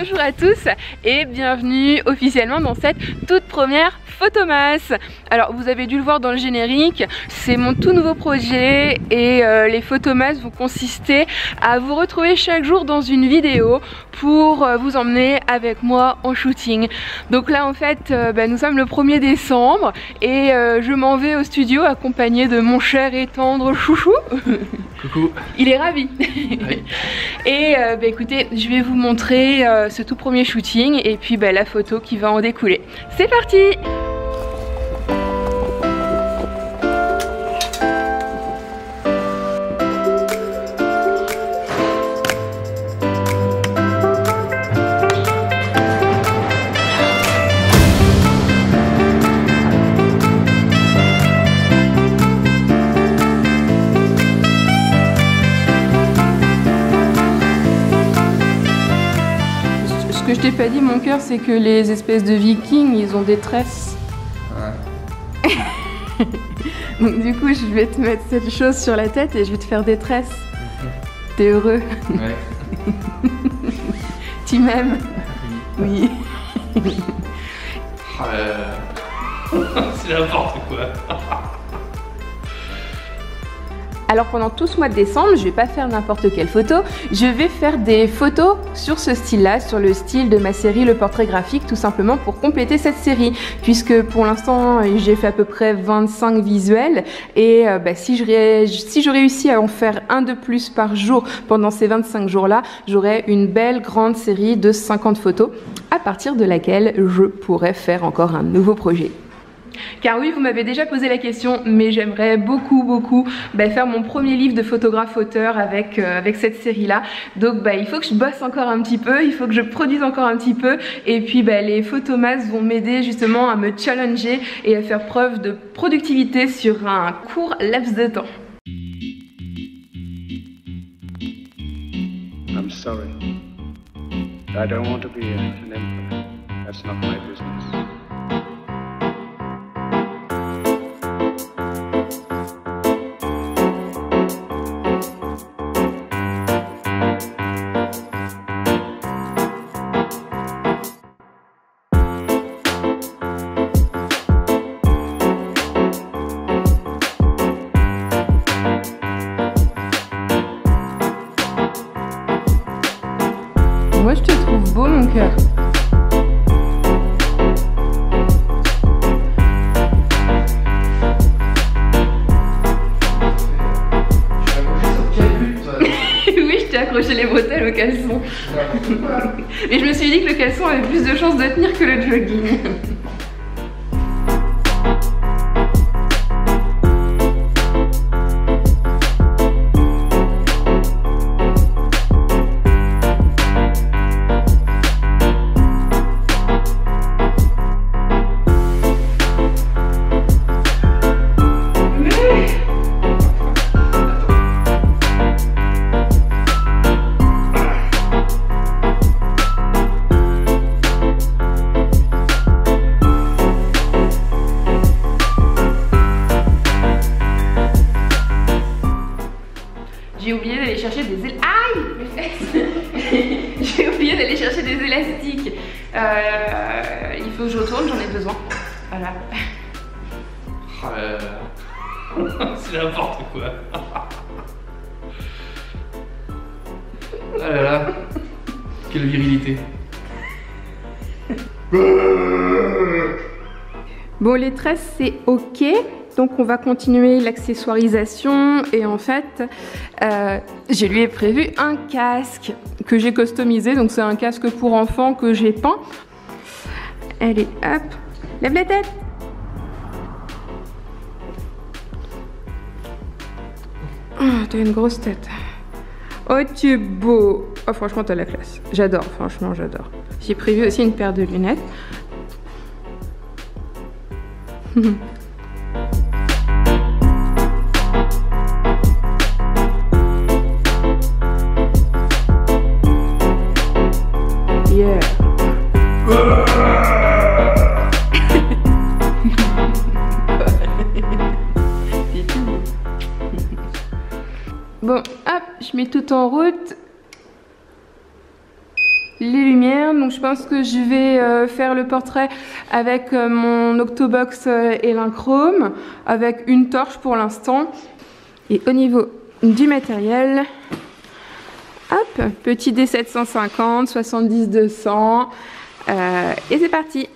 Bonjour à tous et bienvenue officiellement dans cette toute première Photomas. Alors vous avez dû le voir dans le générique, c'est mon tout nouveau projet et les Photomas vont consister à vous retrouver chaque jour dans une vidéo pour vous emmener avec moi en shooting. Donc là en fait nous sommes le 1er décembre et je m'en vais au studio accompagné de mon cher et tendre chouchou. Coucou. Il est ravi. Oui. Et écoutez, je vais vous montrer ce tout premier shooting et puis la photo qui va en découler. C'est parti! Ce que je t'ai pas dit, mon cœur, c'est que les espèces de vikings, ils ont des tresses. Ouais. Donc du coup, je vais te mettre cette chose sur la tête et je vais te faire des tresses. T'es heureux? Ouais. Tu m'aimes? Oui. C'est n'importe quoi. Alors pendant tout ce mois de décembre, je vais pas faire n'importe quelle photo, je vais faire des photos sur ce style-là, sur le style de ma série Le Portrait Graphique, tout simplement pour compléter cette série, puisque pour l'instant j'ai fait à peu près 25 visuels et si je réussis à en faire un de plus par jour pendant ces 25 jours-là, j'aurai une belle grande série de 50 photos, à partir de laquelle je pourrai faire encore un nouveau projet. Car oui, vous m'avez déjà posé la question, mais j'aimerais beaucoup faire mon premier livre de photographe-auteur avec cette série-là. Donc il faut que je bosse encore un petit peu, il faut que je produise encore un petit peu. Et puis les Photomas vont m'aider justement à me challenger et à faire preuve de productivité sur un court laps de temps. I'm sorry. I don't want to be an emperor. That's not my business. Moi je te trouve beau mon cœur. Oui, je t'ai accroché les bretelles au caleçon. Mais je me suis dit que le caleçon avait plus de chances de tenir que le jogging. J'ai oublié d'aller chercher des aïe mes fesses. J'ai oublié d'aller chercher des élastiques. Il faut que je retourne, j'en ai besoin. Voilà. C'est n'importe quoi. Ah là là. Quelle virilité. Bon, les tresses c'est ok. Donc on va continuer l'accessoirisation et en fait je lui ai prévu un casque que j'ai customisé, donc c'est un casque pour enfants que j'ai peint. Allez hop, lève la tête. Oh, t'as une grosse tête. Oh tu es beau. Oh franchement t'as la classe, j'adore, franchement j'adore. J'ai prévu aussi une paire de lunettes. Yeah. Bon, hop, je mets tout en route. les lumières. Donc je pense que je vais faire le portrait avec mon Octobox Elinchrom, avec une torche pour l'instant. Et au niveau du matériel, hop, petit D750, 70-200, et c'est parti.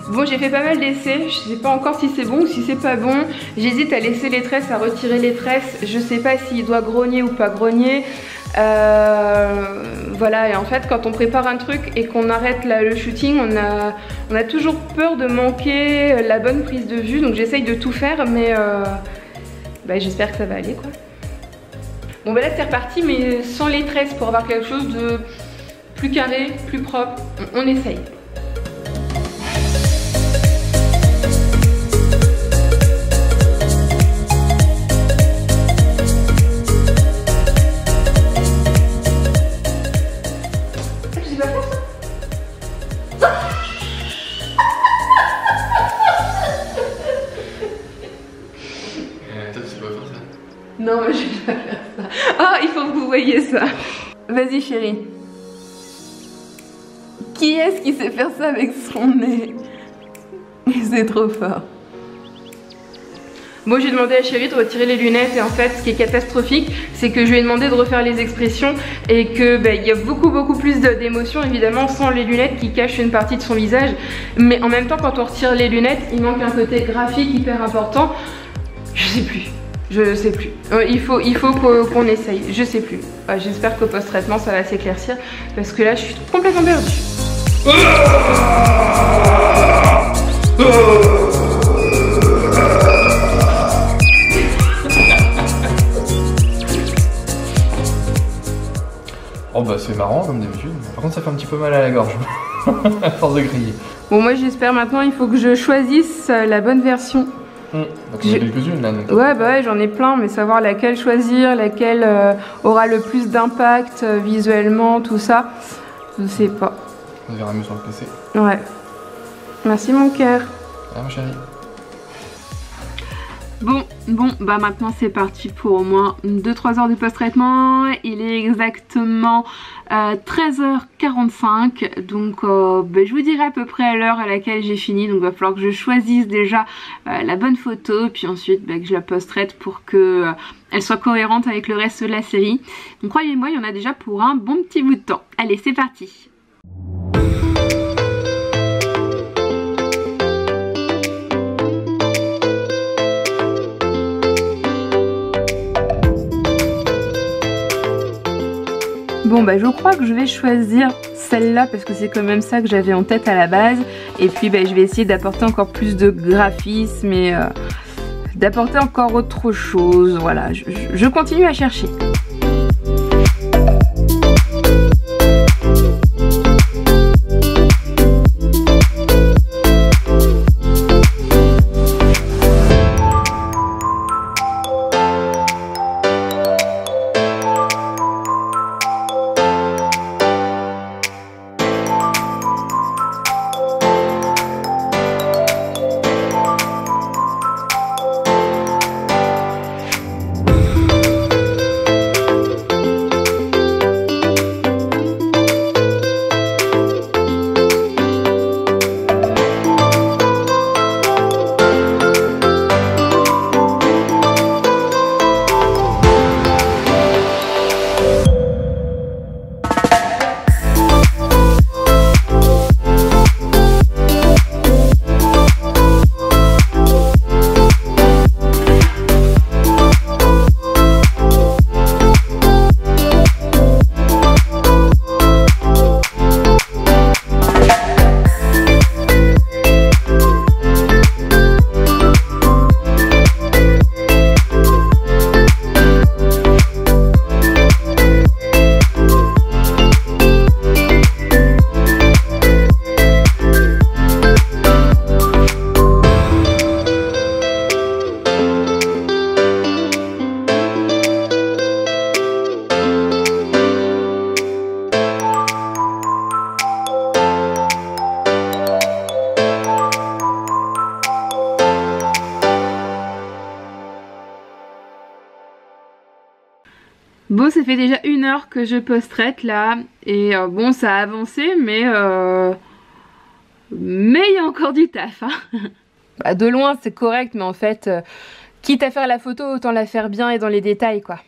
Bon, j'ai fait pas mal d'essais, je sais pas encore si c'est bon ou si c'est pas bon. J'hésite à laisser les tresses, à retirer les tresses. Je sais pas s'il doit grogner ou pas grogner. Voilà, et en fait quand on prépare un truc et qu'on arrête le shooting, on a toujours peur de manquer la bonne prise de vue. Donc j'essaye de tout faire, mais j'espère que ça va aller quoi. Bon bah là c'est reparti, mais sans les tresses, pour avoir quelque chose de plus carré, plus propre. On essaye. Non, mais je vais pas faire ça. Ah, il faut que vous voyez ça. Vas-y, chérie. Qui est-ce qui sait faire ça avec son nez? C'est trop fort. Moi, j'ai demandé à chérie de retirer les lunettes et en fait, ce qui est catastrophique, c'est que je lui ai demandé de refaire les expressions et que il y a beaucoup plus d'émotions évidemment sans les lunettes qui cachent une partie de son visage. Mais en même temps, quand on retire les lunettes, il manque un côté graphique hyper important. Je sais plus. Je sais plus. Il faut qu'on essaye. Je sais plus. J'espère qu'au post-traitement ça va s'éclaircir parce que là je suis complètement perdue. Oh bah c'est marrant comme d'habitude. Par contre ça fait un petit peu mal à la gorge. À force de griller. Bon moi j'espère maintenant il faut que je choisisse la bonne version. Donc il y en a quelques-unes là. Donc. Ouais j'en ai plein, mais savoir laquelle choisir, laquelle aura le plus d'impact visuellement, tout ça, je sais pas. On verra mieux sur le PC. Ouais. Merci mon cœur. Ah ma chérie. Bon, bah maintenant c'est parti pour au moins 2-3 heures de post-traitement. Il est exactement 13h45, donc je vous dirai à peu près à l'heure à laquelle j'ai fini. Donc il va falloir que je choisisse déjà la bonne photo, puis ensuite que je la post-traite pour que elle soit cohérente avec le reste de la série. Donc croyez-moi, il y en a déjà pour un bon petit bout de temps. Allez, c'est parti. Bon je crois que je vais choisir celle-là parce que c'est quand même ça que j'avais en tête à la base. Et puis je vais essayer d'apporter encore plus de graphisme et d'apporter encore autre chose. Voilà, je continue à chercher. Bon, ça fait déjà 1 heure que je post-traite là, et bon, ça a avancé, mais il y a encore du taf, hein. Bah, de loin c'est correct, mais en fait, quitte à faire la photo, autant la faire bien et dans les détails, quoi.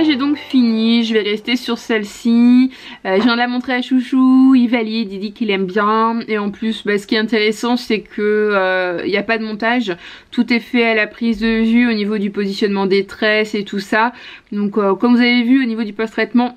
J'ai donc fini, je vais rester sur celle-ci. Je viens de la montrer à Chouchou, il valide, il dit qu'il aime bien. Et en plus, ce qui est intéressant, c'est que il n'y a pas de montage. Tout est fait à la prise de vue au niveau du positionnement des tresses et tout ça. Donc comme vous avez vu au niveau du post-traitement,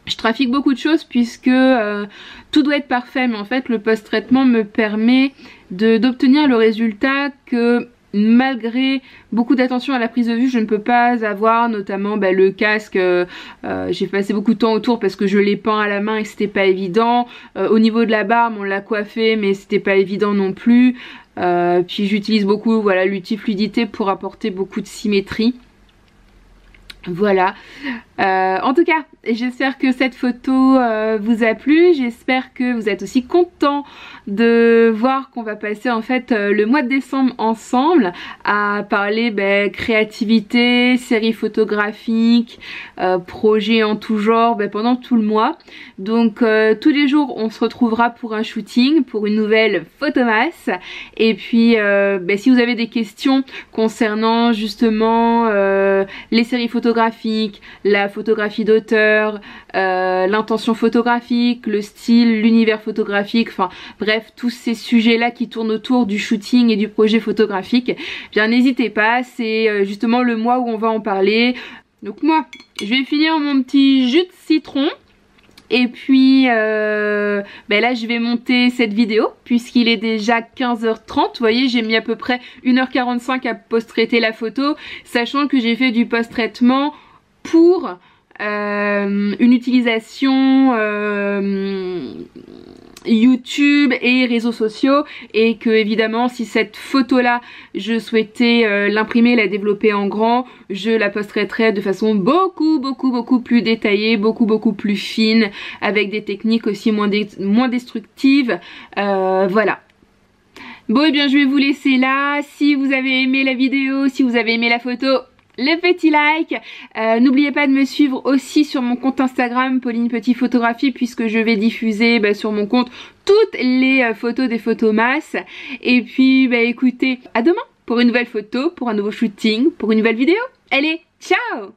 je trafique beaucoup de choses puisque tout doit être parfait. Mais en fait, le post-traitement me permet d'obtenir le résultat que malgré beaucoup d'attention à la prise de vue je ne peux pas avoir, notamment le casque. J'ai passé beaucoup de temps autour parce que je l'ai peint à la main et c'était pas évident. Au niveau de la barbe on l'a coiffé mais c'était pas évident non plus. Puis j'utilise beaucoup l'outil fluidité pour apporter beaucoup de symétrie. Voilà, en tout cas j'espère que cette photo vous a plu, j'espère que vous êtes aussi contents de voir qu'on va passer en fait le mois de décembre ensemble à parler créativité, séries photographiques, projets en tout genre pendant tout le mois. Donc tous les jours on se retrouvera pour un shooting, pour une nouvelle photomasse. Et puis si vous avez des questions concernant justement les séries photographiques, la photographie d'auteur, l'intention photographique, le style, l'univers photographique, enfin bref tous ces sujets là qui tournent autour du shooting et du projet photographique, bien n'hésitez pas, c'est justement le mois où on va en parler. Donc moi je vais finir mon petit jus de citron. Et puis là je vais monter cette vidéo puisqu'il est déjà 15h30. Vous voyez, j'ai mis à peu près 1h45 à post-traiter la photo, sachant que j'ai fait du post-traitement pour une utilisation YouTube et réseaux sociaux, et que évidemment si cette photo là je souhaitais l'imprimer, la développer en grand, je la posterai de façon beaucoup plus détaillée, beaucoup plus fine, avec des techniques aussi moins destructives. Voilà. Bon et bien je vais vous laisser là. Si vous avez aimé la vidéo, si vous avez aimé la photo, le petit like. N'oubliez pas de me suivre aussi sur mon compte Instagram Pauline Petit Photographie, puisque je vais diffuser sur mon compte toutes les photos des photomasses. Et puis écoutez, à demain pour une nouvelle photo, pour un nouveau shooting, pour une nouvelle vidéo. Allez, ciao!